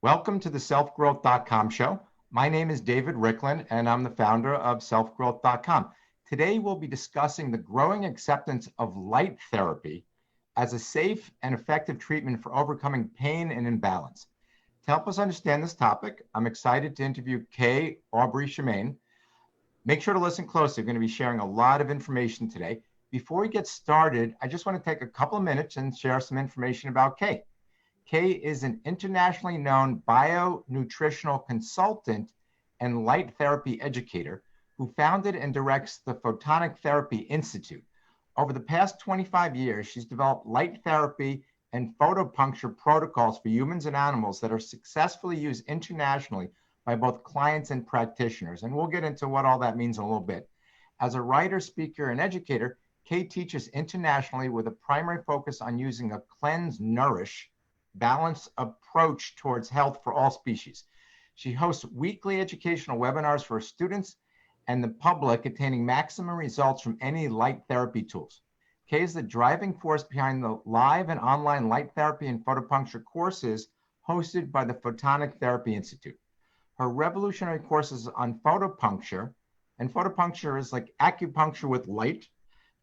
Welcome to the selfgrowth.com show. My name is David Riklan, and I'm the founder of selfgrowth.com. Today, we'll be discussing the growing acceptance of light therapy as a safe and effective treatment for overcoming pain and imbalance. To help us understand this topic, I'm excited to interview Aubrey-Chimene. Make sure to listen closely. We're going to be sharing a lot of information today. Before we get started, I just want to take a couple of minutes and share some information about Kay. Kay is an internationally known bio-nutritional consultant and light therapy educator who founded and directs the Photonic Therapy Institute. Over the past 25 years, she's developed light therapy and photopuncture protocols for humans and animals that are successfully used internationally by both clients and practitioners. And we'll get into what all that means in a little bit. As a writer, speaker, and educator, Kay teaches internationally with a primary focus on using a cleanse, nourish, balanced approach towards health for all species. She hosts weekly educational webinars for students and the public attaining maximum results from any light therapy tools. Kay is the driving force behind the live and online light therapy and photopuncture courses hosted by the Photonic Therapy Institute. Her revolutionary courses on photopuncture, and photopuncture is like acupuncture with light,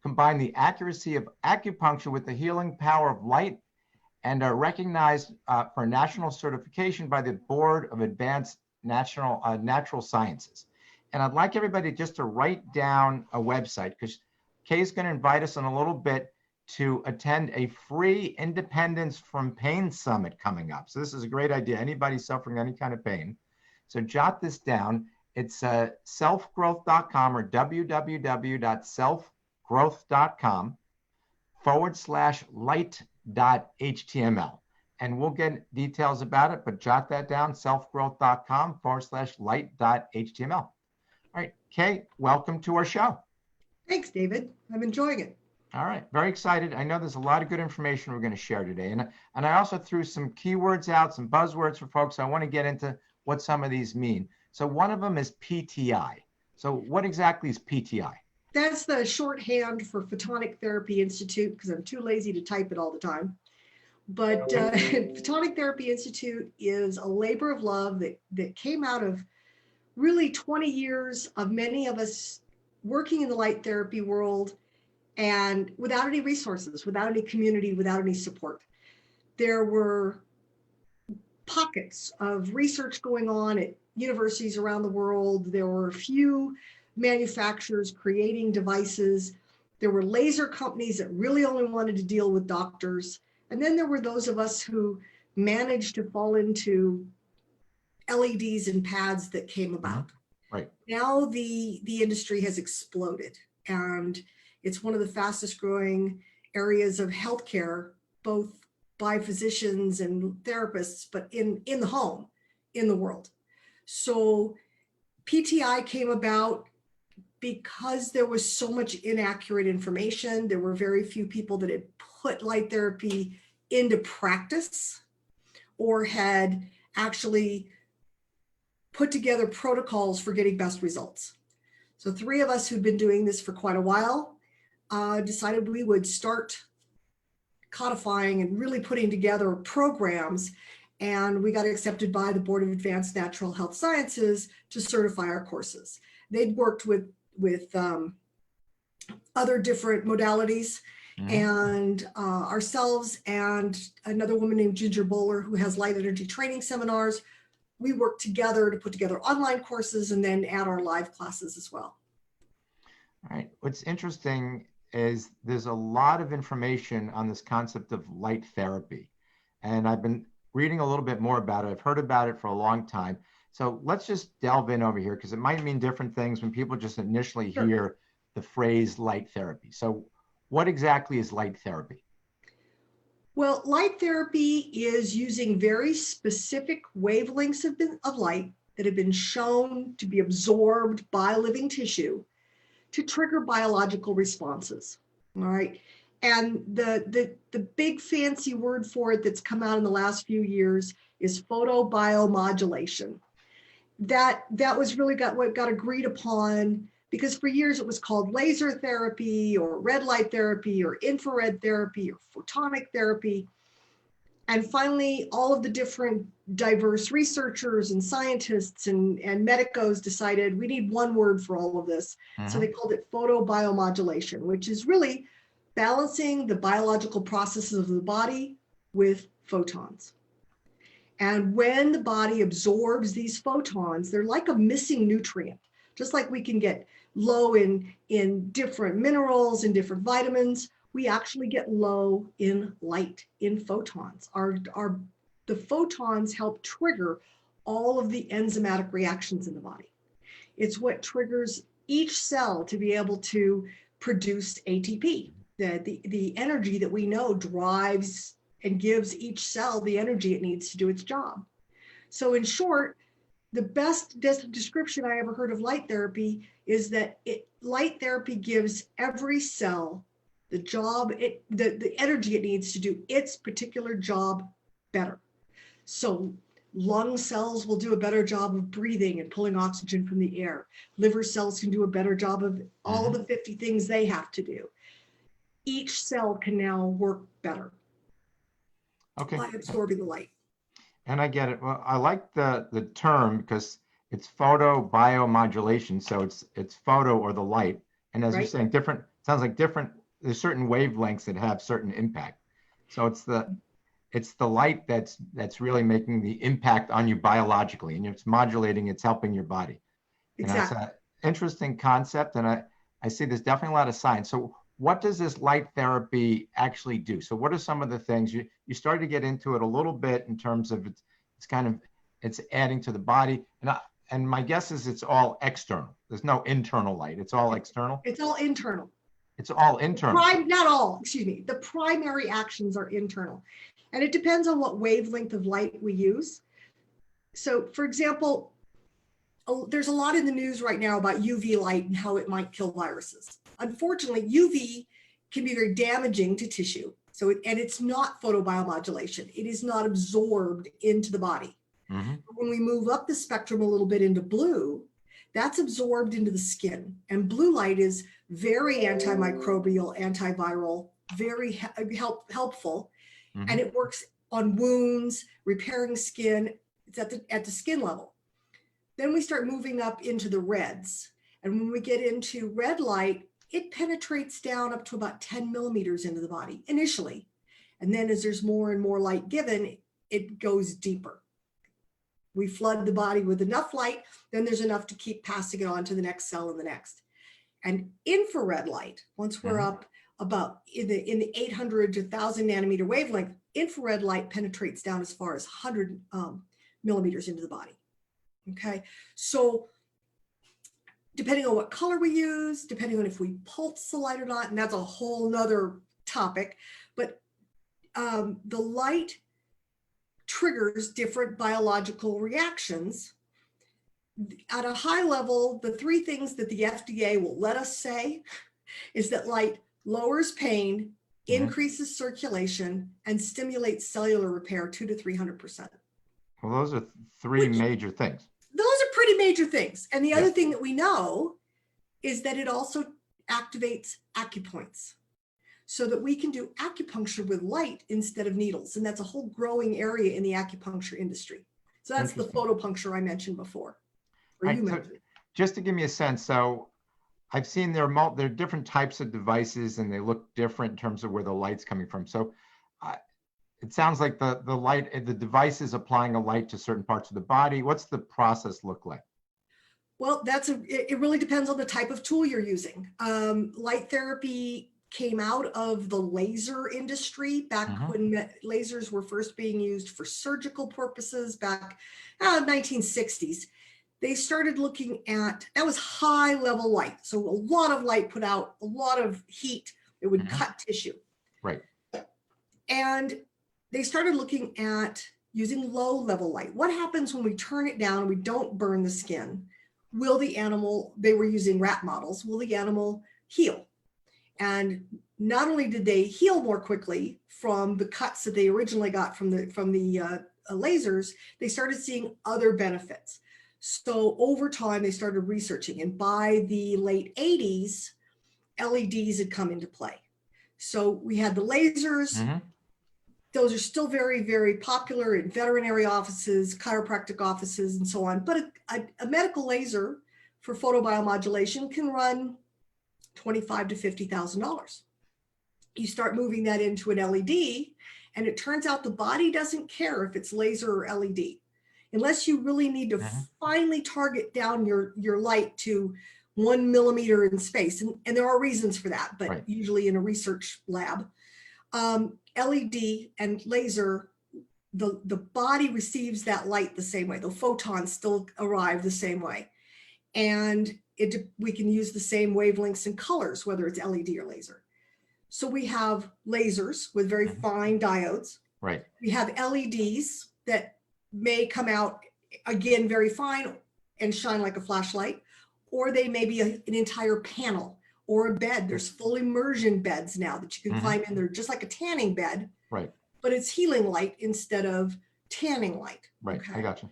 combine the accuracy of acupuncture with the healing power of light, and are recognized for national certification by the Board of Advanced Natural Sciences. And I'd like everybody just to write down a website, because Kay's going to invite us in a little bit to attend a free Independence from Pain Summit coming up. So this is a great idea. Anybody suffering any kind of pain. So jot this down. It's selfgrowth.com or www.selfgrowth.com/light.html. And we'll get details about it, but jot that down, selfgrowth.com/light.html. All right, Kay, welcome to our show. Thanks, David. I'm enjoying it. All right, very excited. I know there's a lot of good information we're going to share today. And I also threw some keywords out, some buzzwords for folks. I want to get into what some of these mean. So one of them is PTI. So what exactly is PTI? That's the shorthand for Photonic Therapy Institute, because I'm too lazy to type it all the time. But Photonic Therapy Institute is a labor of love that came out of really 20 years of many of us working in the light therapy world and without any resources, without any community, without any support. There were pockets of research going on at universities around the world. There were a few manufacturers creating devices. There were laser companies that really only wanted to deal with doctors. And then there were those of us who managed to fall into LEDs and pads that came about. Right. Now the industry has exploded, and it's one of the fastest growing areas of healthcare, both by physicians and therapists, but in the home, in the world. So PTI came about because there was so much inaccurate information. There were very few people that had put light therapy into practice or had actually put together protocols for getting best results. So three of us who'd been doing this for quite a while decided we would start codifying and really putting together programs. And we got accepted by the Board of Advanced Natural Health Sciences to certify our courses. They'd worked with other different modalities, and ourselves and another woman named Ginger Bowler, who has light energy training seminars. We worked together to put together online courses and then add our live classes as well. All right. What's interesting is there's a lot of information on this concept of light therapy. And I've been reading a little bit more about it. I've heard about it for a long time. So let's just delve in over here, because it might mean different things when people just initially hear the phrase light therapy. So what exactly is light therapy? Well, light therapy is using very specific wavelengths of light that have been shown to be absorbed by living tissue to trigger biological responses. All right. And the big fancy word for it that's come out in the last few years is photobiomodulation. That was really what got agreed upon, because for years it was called laser therapy or red light therapy or infrared therapy or photonic therapy. And finally, all of the different diverse researchers and scientists and medicos decided we need one word for all of this. So they called it photobiomodulation, which is really balancing the biological processes of the body with photons. And when the body absorbs these photons, they're like a missing nutrient, just like we can get low in different minerals and different vitamins. We actually get low in light, in photons. The photons help trigger all of the enzymatic reactions in the body. It's what triggers each cell to be able to produce ATP, the energy that we know drives and gives each cell the energy it needs to do its job. So in short, the best description I ever heard of light therapy is that light therapy gives every cell the job, the energy it needs to do its particular job better. So lung cells will do a better job of breathing and pulling oxygen from the air. Liver cells can do a better job of all the 50 things they have to do. Each cell can now work better by absorbing the light. And I get it. Well, I like the term because it's photobiomodulation. So it's photo or the light. And as you're saying, different, sounds like different, there's certain wavelengths that have certain impact. So it's the light that's really making the impact on you biologically, and it's modulating, it's helping your body. Exactly. And it's an interesting concept, and I see there's definitely a lot of science. So what does this light therapy actually do? So what are some of the things you started to get into it a little bit in terms of it's adding to the body, and my guess is it's all external. There's no internal light. It's all external. It's all internal. It's all internal. Not all, excuse me. The primary actions are internal. And it depends on what wavelength of light we use. So for example, there's a lot in the news right now about UV light and how it might kill viruses. Unfortunately, UV can be very damaging to tissue. So and it's not photobiomodulation. It is not absorbed into the body. When we move up the spectrum a little bit into blue, that's absorbed into the skin. And blue light is very antimicrobial, antiviral, very helpful. And it works on wounds, repairing skin. It's at the skin level. Then we start moving up into the reds. And when we get into red light, it penetrates down up to about 10 millimeters into the body initially. And then as there's more and more light given, it goes deeper. We flood the body with enough light, then there's enough to keep passing it on to the next cell and the next. And infrared light, once we're up about in the 800 to 1,000 nanometer wavelength, infrared light penetrates down as far as 100 millimeters into the body. Okay, so depending on what color we use, depending on if we pulse the light or not, and that's a whole nother topic, but the light triggers different biological reactions. At a high level, the three things that the FDA will let us say is that light lowers pain, increases circulation, and stimulates cellular repair 200 to 300%. Well, those are three major things. Those are pretty major things. And the other thing that we know is that it also activates acupoints, so that we can do acupuncture with light instead of needles. And that's a whole growing area in the acupuncture industry. So that's the photopuncture I mentioned before. So just to give me a sense, so I've seen there are different types of devices and they look different in terms of where the light's coming from. So it sounds like the device is applying a light to certain parts of the body. What's the process look like? Well, it really depends on the type of tool you're using. Light therapy came out of the laser industry back when lasers were first being used for surgical purposes back 1960s. They started looking at, that was high level light. So a lot of light put out a lot of heat. It would cut tissue. Right. And they started looking at using low level light. What happens when we turn it down and we don't burn the skin? Will the animal, they were using rat models, will the animal heal? And not only did they heal more quickly from the cuts that they originally got from the lasers, they started seeing other benefits. So over time, they started researching, and by the late 80s, LEDs had come into play. So we had the lasers, those are still very, very popular in veterinary offices, chiropractic offices, and so on. But a medical laser for photobiomodulation can run $25,000 to $50,000. You start moving that into an LED, and it turns out the body doesn't care if it's laser or LED, unless you really need to finely target down your light to 1 millimeter in space. And there are reasons for that, but usually in a research lab. LED and laser, the body receives that light the same way. The photons still arrive the same way. And we can use the same wavelengths and colors, whether it's LED or laser. So we have lasers with very fine diodes. Right. We have LEDs that may come out, again, very fine and shine like a flashlight, or they may be an entire panel or a bed. There's full immersion beds now that you can climb in. They're just like a tanning bed, right? But it's healing light instead of tanning light. Right, okay. I got you.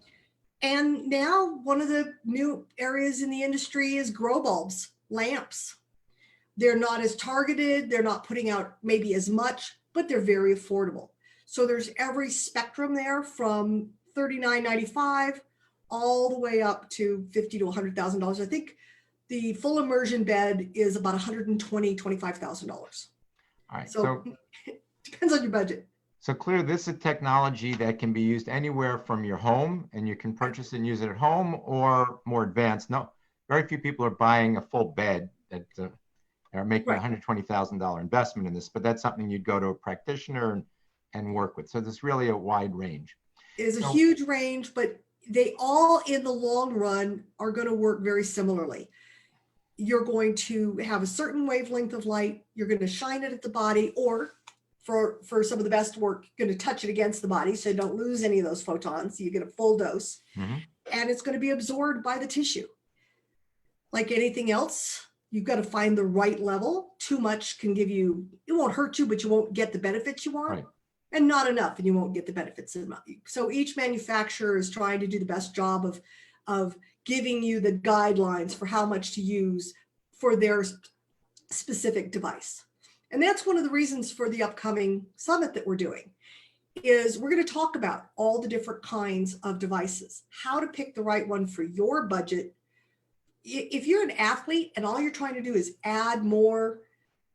And now one of the new areas in the industry is grow bulbs, lamps. They're not as targeted. They're not putting out maybe as much, but they're very affordable. So there's every spectrum there from $39.95 all the way up to $50,000 to $100,000. I think the full immersion bed is about $120,000, $25,000. All right. So it depends on your budget. So clearly this is a technology that can be used anywhere from your home, and you can purchase it and use it at home, or more advanced. No, very few people are buying a full bed that are making a $120,000 investment in this, but that's something you'd go to a practitioner and work with. So there's really a wide range. It is a huge range, but they all in the long run are going to work very similarly. You're going to have a certain wavelength of light. You're going to shine it at the body, or for some of the best work, you're going to touch it against the body so you don't lose any of those photons. So you get a full dose, and it's going to be absorbed by the tissue. Like anything else, you've got to find the right level. Too much can give you, it won't hurt you, but you won't get the benefits you want. Right. And not enough, and you won't get the benefits. So each manufacturer is trying to do the best job of giving you the guidelines for how much to use for their specific device. And that's one of the reasons for the upcoming summit that we're doing, is we're going to talk about all the different kinds of devices, how to pick the right one for your budget. If you're an athlete and all you're trying to do is add more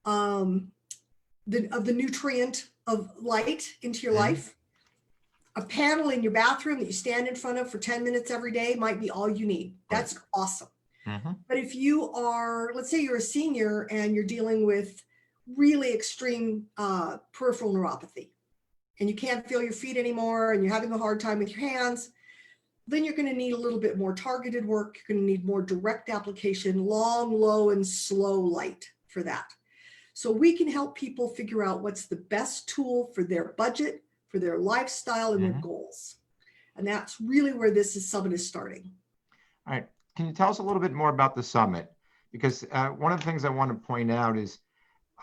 of the nutrient of light into your life, a panel in your bathroom that you stand in front of for 10 minutes every day might be all you need. That's awesome. But if you are, let's say you're a senior and you're dealing with really extreme peripheral neuropathy, and you can't feel your feet anymore, and you're having a hard time with your hands, then you're going to need a little bit more targeted work. You're going to need more direct application, long, low, and slow light for that. So we can help people figure out what's the best tool for their budget, for their lifestyle, and their goals. And that's really where this summit is starting. All right. Can you tell us a little bit more about the summit? Because one of the things I want to point out is,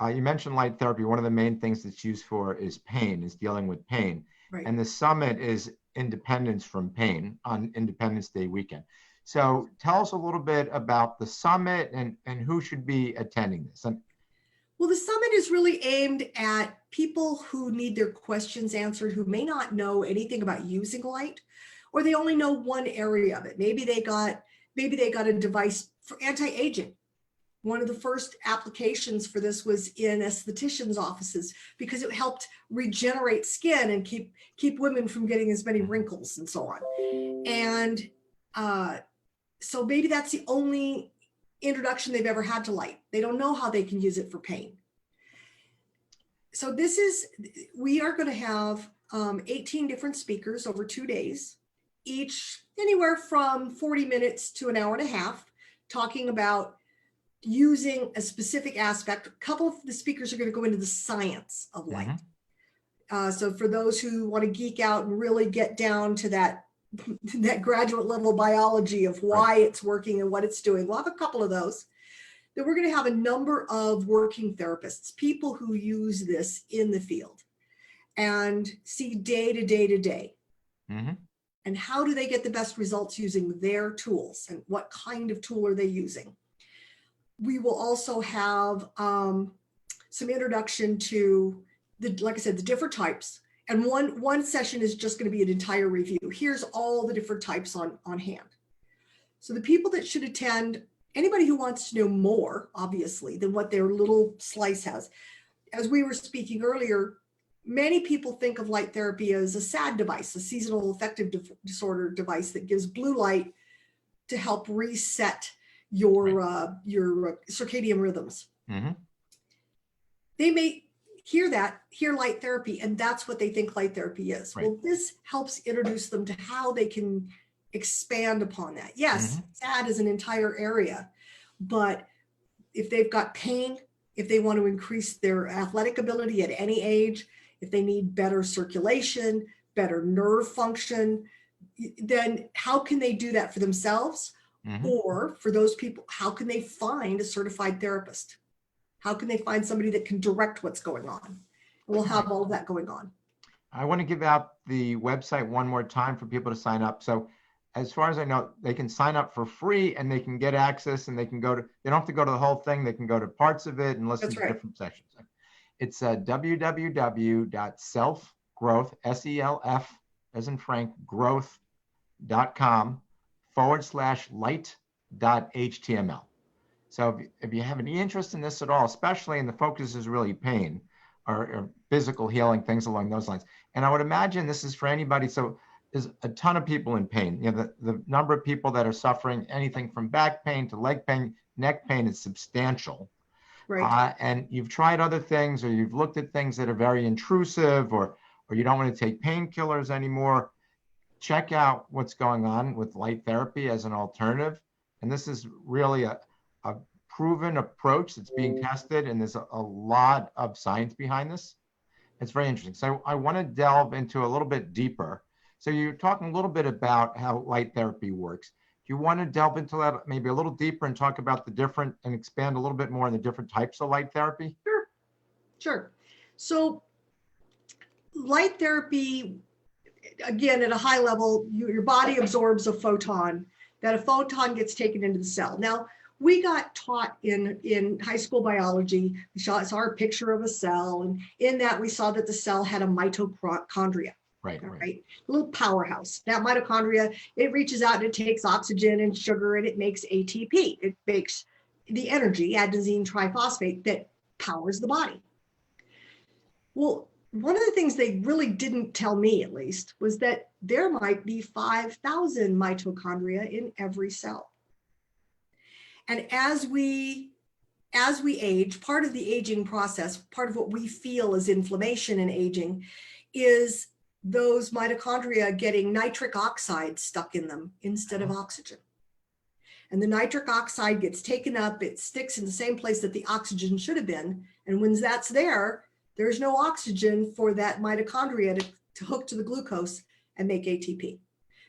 you mentioned light therapy. One of the main things that's used for is pain, is dealing with pain. Right. And the summit is independence from pain on Independence Day weekend. So tell us a little bit about the summit and who should be attending this. Well, the summit is really aimed at people who need their questions answered, who may not know anything about using light, or they only know one area of it. Maybe they got a device for anti-aging. One of the first applications for this was in estheticians' offices because it helped regenerate skin and keep women from getting as many wrinkles and so on. And so maybe that's the only introduction they've ever had to light. They don't know how they can use it for pain. So we are going to have 18 different speakers over 2 days, each anywhere from 40 minutes to an hour and a half, talking about using a specific aspect. A couple of the speakers are going to go into the science of light. So for those who want to geek out and really get down to that graduate level biology of why it's working and what it's doing, we'll have a couple of those. Then we're going to have a number of working therapists, people who use this in the field and see day to day to day. And how do they get the best results using their tools, and what kind of tool are they using? We will also have some introduction to like I said, the different types, And one session is just going to be an entire review. Here's all the different types on hand. So the people that should attend, anybody who wants to know more, obviously, than what their little slice has. As we were speaking earlier, many people think of light therapy as a SAD device, a seasonal affective disorder device that gives blue light to help reset your circadian rhythms. Mm-hmm. They may hear light therapy, and that's what they think light therapy is. Right. Well, this helps introduce them to how they can expand upon that. Yes, SAD is an entire area, but if they've got pain, if they want to increase their athletic ability at any age, if they need better circulation, better nerve function, then how can they do that for themselves? Or for those people, how can they find a certified therapist? How can they find somebody that can direct what's going on? And we'll have all of that going on. I want to give out the website one more time for people to sign up. So as far as I know, they can sign up for free and they can get access, and they can go to, they don't have to go to the whole thing. They can go to parts of it and listen to different sessions. It's www.selfgrowth, SELF as in Frank, growth.com/light.html. So if you have any interest in this at all, especially, and the focus is really pain or physical healing, things along those lines. And I would imagine this is for anybody. So there's a ton of people in pain. You know, the number of people that are suffering anything from back pain to leg pain, neck pain is substantial. Right. And you've tried other things, or you've looked at things that are very intrusive, or you don't want to take painkillers anymore. Check out what's going on with light therapy as an alternative. And this is really a proven approach that's being tested, and there's a lot of science behind this. It's very interesting. So I want to delve into a little bit deeper. So you're talking a little bit about how light therapy works. Do you want to delve into that maybe a little deeper and talk about the different, and expand a little bit more on the different types of light therapy? Sure. So light therapy, again, at a high level, your body absorbs a photon. That a photon gets taken into the cell. Now, we got taught in high school biology, we saw a picture of a cell, and in that we saw that the cell had a mitochondria. Right. A little powerhouse. That mitochondria, it reaches out and it takes oxygen and sugar and it makes ATP. It makes the energy, adenosine triphosphate, that powers the body. Well, one of the things they really didn't tell me, at least, was that there might be 5,000 mitochondria in every cell. And as we age, part of the aging process, part of what we feel as inflammation and aging, is those mitochondria getting nitric oxide stuck in them instead of oxygen. And the nitric oxide gets taken up, it sticks in the same place that the oxygen should have been. And when that's there, there's no oxygen for that mitochondria to hook to the glucose and make ATP.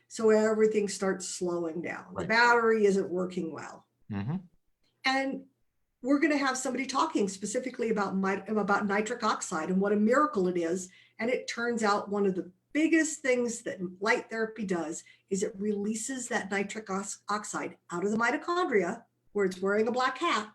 So everything starts slowing down. Right. The battery isn't working well. And we're going to have somebody talking specifically about nitric oxide and what a miracle it is. And it turns out one of the biggest things that light therapy does is it releases that nitric oxide out of the mitochondria, where it's wearing a black hat,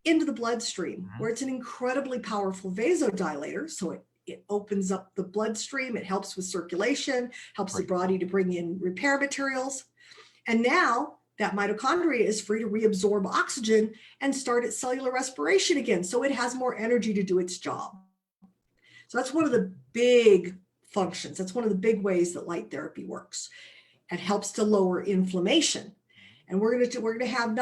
into the bloodstream, where it's an incredibly powerful vasodilator. So it opens up the bloodstream, it helps with circulation, helps the body to bring in repair materials. And now that mitochondria is free to reabsorb oxygen and start its cellular respiration again. So it has more energy to do its job. So that's one of the big functions. That's one of the big ways that light therapy works. It helps to lower inflammation. And we're going to have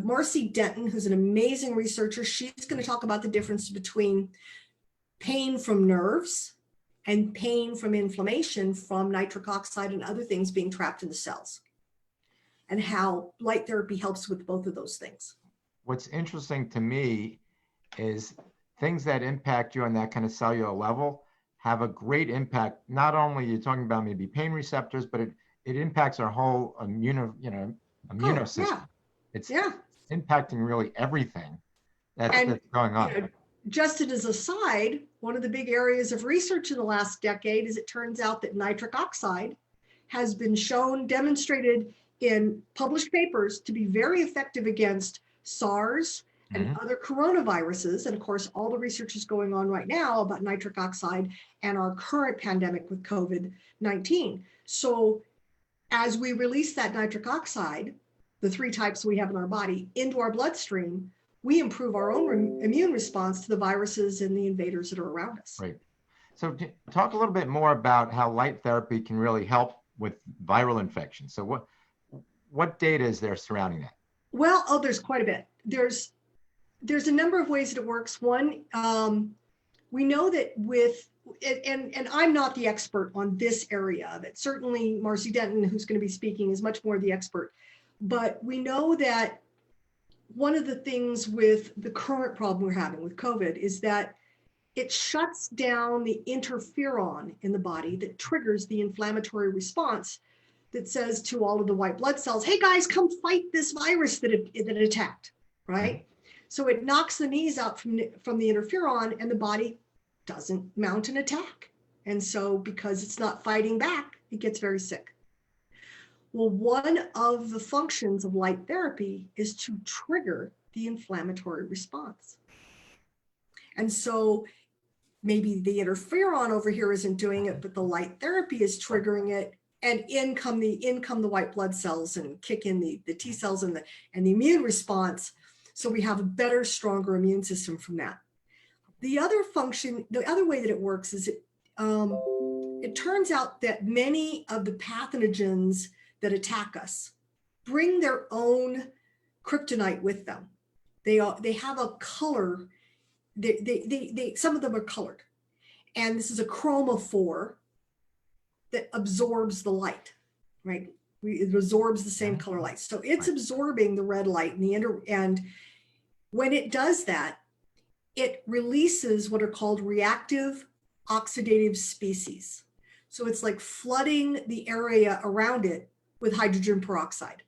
Marcy Denton, who's an amazing researcher. She's going to talk about the difference between pain from nerves and pain from inflammation from nitric oxide and other things being trapped in the cells, and how light therapy helps with both of those things. What's interesting to me is things that impact you on that kind of cellular level have a great impact. Not only you're talking about maybe pain receptors, but it impacts our whole immune system. It's impacting really everything that's going on. You know, just as a side, one of the big areas of research in the last decade is it turns out that nitric oxide has been shown, demonstrated in published papers, to be very effective against SARS and Mhm. other coronaviruses. And of course, all the research is going on right now about nitric oxide and our current pandemic with COVID-19. So as we release that nitric oxide, the 3 types we have in our body, into our bloodstream, we improve our own immune response to the viruses and the invaders that are around us. Right. So talk a little bit more about how light therapy can really help with viral infections. So what data is there surrounding that? Well, there's quite a bit. There's a number of ways that it works. One, we know that with, and I'm not the expert on this area of it. Certainly Marcy Denton, who's going to be speaking, is much more the expert. But we know that one of the things with the current problem we're having with COVID is that it shuts down the interferon in the body that triggers the inflammatory response that says to all of the white blood cells, hey guys, come fight this virus that attacked, right? So it knocks the knees out from the interferon, and the body doesn't mount an attack. And so because it's not fighting back, it gets very sick. Well, one of the functions of light therapy is to trigger the inflammatory response. And so maybe the interferon over here isn't doing it, but the light therapy is triggering it, and in come the white blood cells and kick in the T cells and the immune response. So we have a better, stronger immune system from that. The other function, the other way that it works is it turns out that many of the pathogens that attack us bring their own kryptonite with them. They have a color. Some of them are colored, and this is a chromophore that absorbs the light, right? It absorbs the same color light. So it's absorbing the red light and when it does that, it releases what are called reactive oxidative species. So it's like flooding the area around it with hydrogen peroxide.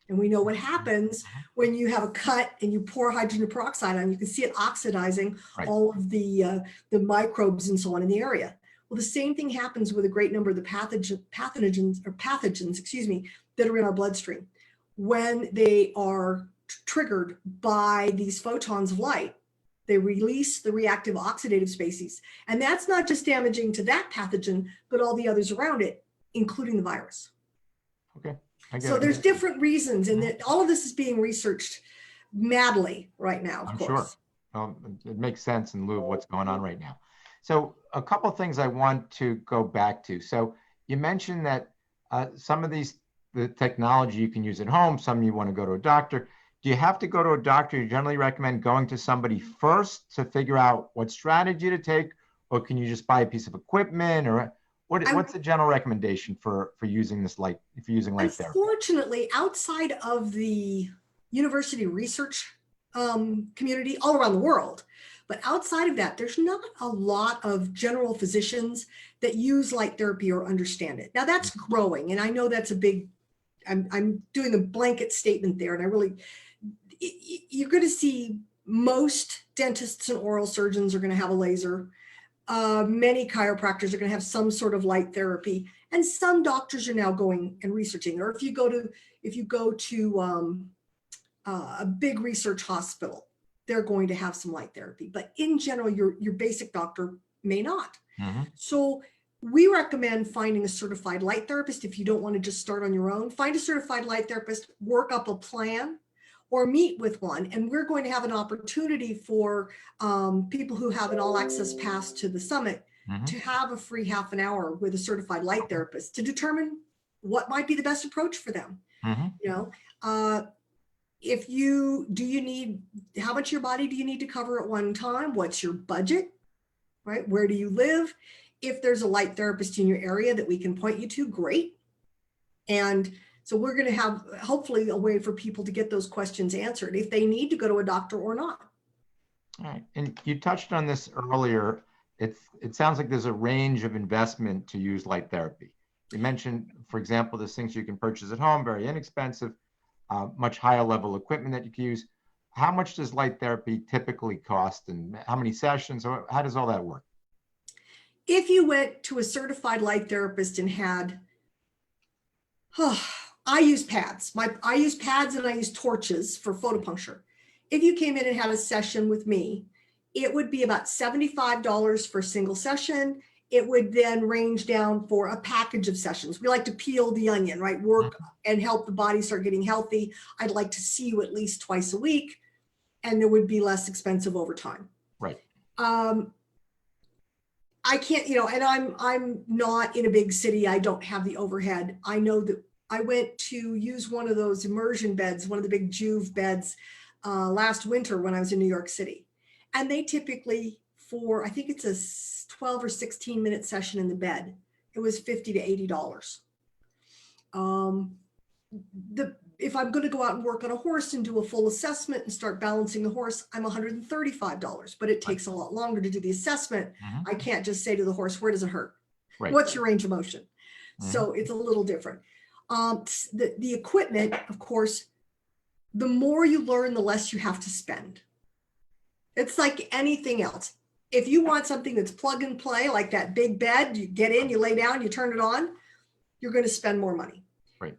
And we know what happens when you have a cut and you pour hydrogen peroxide on, you can see it oxidizing all of the microbes and so on in the area. Well, the same thing happens with a great number of the pathogens, that are in our bloodstream. When they are triggered by these photons of light, they release the reactive oxidative species. And that's not just damaging to that pathogen, but all the others around it, including the virus. Okay. So there's different reasons, and that all of this is being researched madly right now, of course. Sure. It makes sense in lieu of what's going on right now. So a couple of things I want to go back to. So you mentioned that some of the technology you can use at home, some you want to go to a doctor. Do you have to go to a doctor? You generally recommend going to somebody first to figure out what strategy to take, or can you just buy a piece of equipment, or what's the general recommendation for using this light, if you're using light therapy? Unfortunately, outside of the university research community all around the world, but outside of that, there's not a lot of general physicians that use light therapy or understand it. Now that's growing, and I know that's a big, I'm doing a blanket statement there, and you're going to see most dentists and oral surgeons are going to have a laser. Many chiropractors are going to have some sort of light therapy, and some doctors are now going and researching. Or if you go to a big research hospital, they're going to have some light therapy. But in general, your basic doctor may not. Mm-hmm. So we recommend finding a certified light therapist. If you don't want to just start on your own, find a certified light therapist, work up a plan, or meet with one. And we're going to have an opportunity for people who have an all access pass to the summit to have a free half an hour with a certified light therapist to determine what might be the best approach for them. You know, how much of your body do you need to cover at one time? What's your budget, right? Where do you live? If there's a light therapist in your area that we can point you to, great. And so we're going to have hopefully a way for people to get those questions answered if they need to go to a doctor or not. All right. And you touched on this earlier. It sounds like there's a range of investment to use light therapy. You mentioned, for example, there's things you can purchase at home, very inexpensive, much higher level equipment that you can use. How much does light therapy typically cost, and how many sessions, or how does all that work? If you went to a certified light therapist and had, I use pads. I use pads and I use torches for photopuncture. if you came in and had a session with me, it would be about $75 for a single session. It would then range down for a package of sessions. We like to peel the onion, right? Work and help the body start getting healthy. I'd like to see you at least twice a week, and it would be less expensive over time. Right. I can't, you know, and I'm not in a big city. I don't have the overhead. I know that I went to use one of those immersion beds, one of the big Juve beds last winter when I was in New York City. And they typically, for, I think it's a 12 or 16 minute session in the bed, it was $50 to $80. If I'm going to go out and work on a horse and do a full assessment and start balancing the horse, I'm $135, but it takes a lot longer to do the assessment. I can't just say to the horse, where does it hurt? Right. What's your range of motion? So it's a little different. The equipment, of course, the more you learn, the less you have to spend. It's like anything else. If you want something that's plug and play, like that big bed, you get in, you lay down, you turn it on, you're going to spend more money. Right.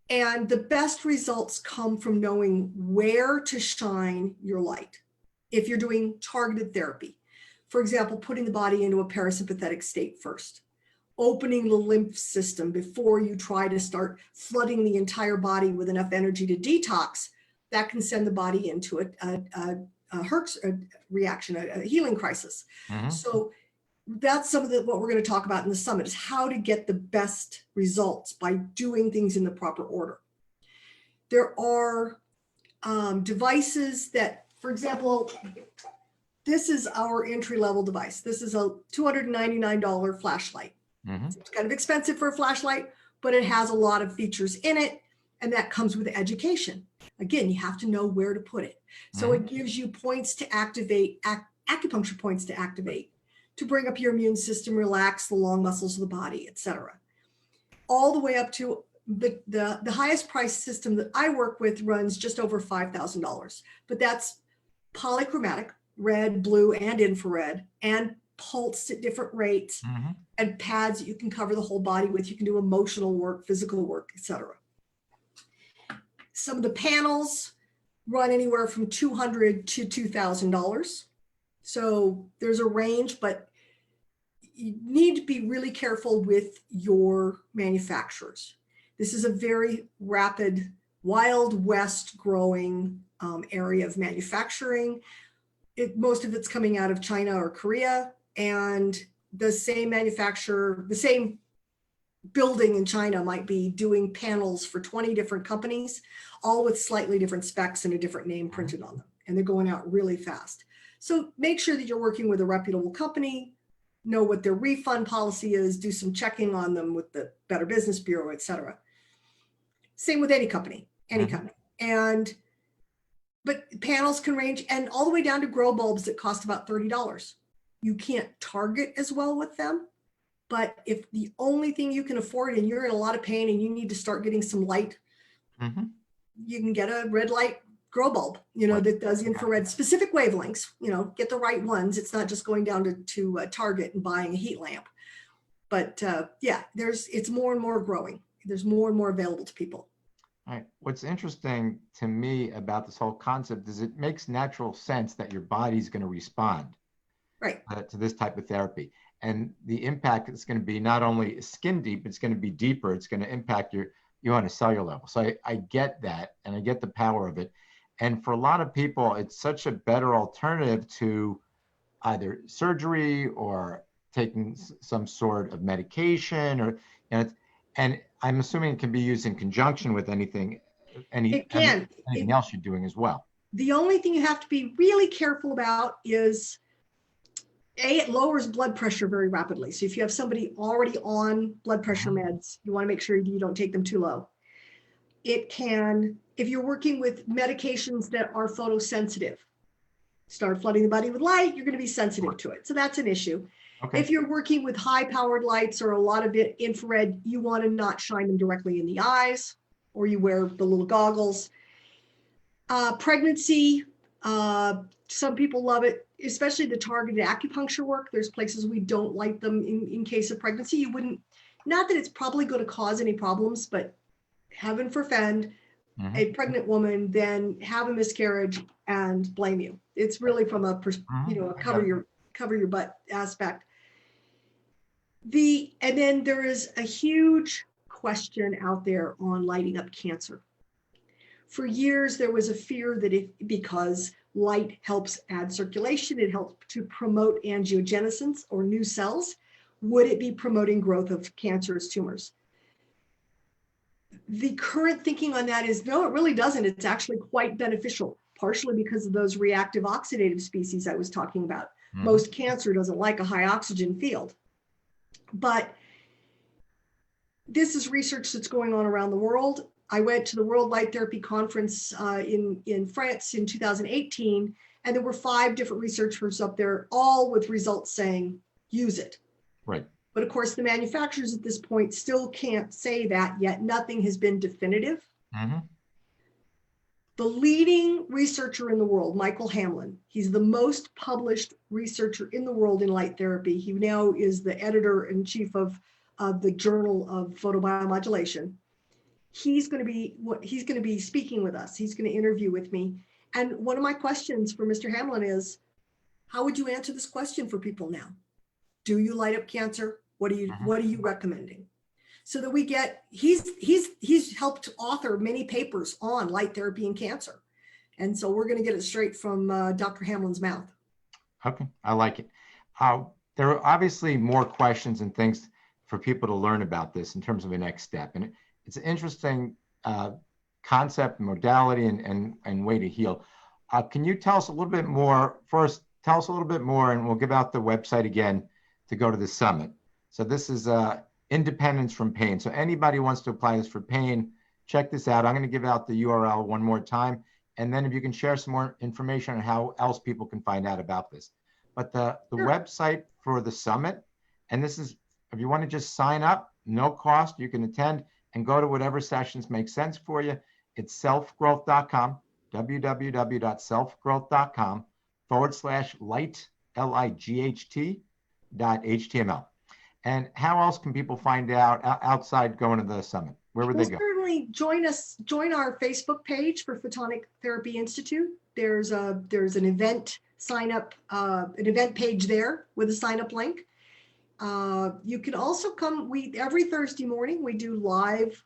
And the best results come from knowing where to shine your light. If you're doing targeted therapy, for example, putting the body into a parasympathetic state first, opening the lymph system before you try to start flooding the entire body with enough energy to detox, that can send the body into a Herx reaction, a healing crisis. So that's some of what we're going to talk about in the summit, is how to get the best results by doing things in the proper order. There are devices that, for example, this is our entry-level device. This is a $299 flashlight. It's kind of expensive for a flashlight, but it has a lot of features in it, and that comes with education. Again, you have to know where to put it. So it gives you points to activate, acupuncture points to activate, to bring up your immune system, relax the long muscles of the body, etc. All the way up to the highest price system that I work with runs just over $5,000, but that's polychromatic, red, blue, and infrared, and pulsed at different rates, and pads that you can cover the whole body with. You can do emotional work, physical work, etc. Some of the panels run anywhere from $200 to $2,000. So there's a range, but you need to be really careful with your manufacturers. This is a very rapid, Wild West growing area of manufacturing. Most of it's coming out of China or Korea, and the same manufacturer, the same building in China might be doing panels for 20 different companies, all with slightly different specs and a different name printed on them. And they're going out really fast. So make sure that you're working with a reputable company, know what their refund policy is, do some checking on them with the Better Business Bureau, et cetera. Same with any company, company. But panels can range, and all the way down to grow bulbs that cost about $30. You can't target as well with them. But if the only thing you can afford and you're in a lot of pain and you need to start getting some light, you can get a red light grow bulb, that does infrared specific wavelengths, get the right ones. It's not just going down to Target and buying a heat lamp. But yeah, it's more and more growing. There's more and more available to people. All right. What's interesting to me about this whole concept is it makes natural sense that your body's going to respond to this type of therapy. And the impact is going to be not only skin deep, it's going to be deeper. It's going to impact you on a cellular level. So I get that, and I get the power of it. And for a lot of people, it's such a better alternative to either surgery or taking some sort of medication, and I'm assuming it can be used in conjunction with anything else you're doing as well. The only thing you have to be really careful about is it lowers blood pressure very rapidly. So if you have somebody already on blood pressure meds, you want to make sure you don't take them too low. It can, if you're working with medications that are photosensitive, start flooding the body with light, you're going to be sensitive to it. So that's an issue. Okay. If you're working with high powered lights or a lot of it infrared, you want to not shine them directly in the eyes, or you wear the little goggles. Pregnancy, some people love it, especially the targeted acupuncture work. There's places we don't like them in case of pregnancy. You wouldn't, not that it's probably going to cause any problems, but heaven forfend, Mhm. a pregnant woman than have a miscarriage and blame you. It's really from a, Mhm. a cover your butt aspect. And then there is a huge question out there on lighting up cancer. For years, there was a fear that because light helps add circulation, it helps to promote angiogenesis or new cells, would it be promoting growth of cancerous tumors? The current thinking on that is no, it really doesn't. It's actually quite beneficial, partially because of those reactive oxidative species I was talking about. Mhm. Most cancer doesn't like a high oxygen field. But this is research that's going on around the world. I went to the World Light Therapy Conference in France in 2018, and there were 5 different researchers up there, all with results saying, use it. Right. But of course, the manufacturers at this point still can't say that yet. Nothing has been definitive. Mhm. The leading researcher in the world, Michael Hamlin, he's the most published researcher in the world in light therapy. He now is the editor-in-chief of the Journal of Photobiomodulation. He's going to be speaking with us. He's going to interview with me. And one of my questions for Mr. Hamlin is, how would you answer this question for people now? Do you light up cancer? What are you recommending? So that we get, he's helped author many papers on light therapy and cancer. And so we're going to get it straight from Dr. Hamlin's mouth. Okay, I like it. There are obviously more questions and things for people to learn about this in terms of a next step. And it's an interesting concept, modality, and way to heal. Can you tell us a little bit more? First, tell us a little bit more, and we'll give out the website again to go to the summit. So this is independence from pain. So anybody wants to apply this for pain, check this out. I'm going to give out the URL one more time. And then if you can share some more information on how else people can find out about this. But the Sure. website for the summit, and this is, if you want to just sign up, no cost, you can attend and go to whatever sessions make sense for you. It's selfgrowth.com, www.selfgrowth.com/light, LIGHT.html. And how else can people find out outside going to the summit? Where would they go? Certainly join our Facebook page for Photonic Therapy Institute. There's an event sign up, an event page there with a sign up link. You can also come. Every Thursday morning we do live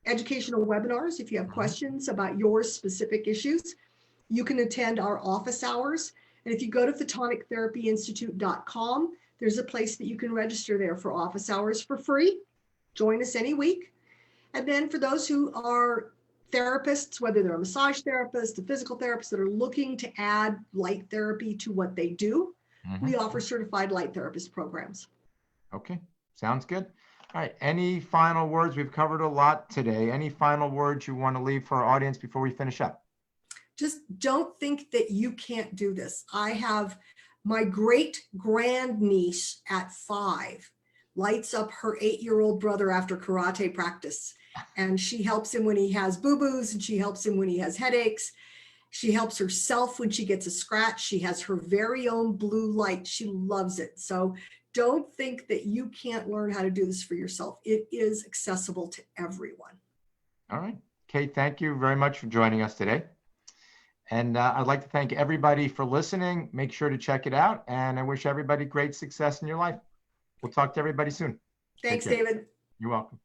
educational webinars. If you have questions about your specific issues, you can attend our office hours. And if you go to photonictherapyinstitute.com, there's a place that you can register there for office hours for free. Join us any week. And then for those who are therapists, whether they're a massage therapist, a physical therapist that are looking to add light therapy to what they do, we offer certified light therapist programs. Okay, sounds good. All right, any final words? We've covered a lot today. Any final words you want to leave for our audience before we finish up? Just don't think that you can't do this. I have my great grandniece at 5 lights up her 8-year-old brother after karate practice. And she helps him when he has boo-boos, and she helps him when he has headaches. She helps herself when she gets a scratch. She has her very own blue light. She loves it. So don't think that you can't learn how to do this for yourself. It is accessible to everyone. All right. Kate, thank you very much for joining us today. And I'd like to thank everybody for listening. Make sure to check it out. And I wish everybody great success in your life. We'll talk to everybody soon. Thanks, David. You're welcome.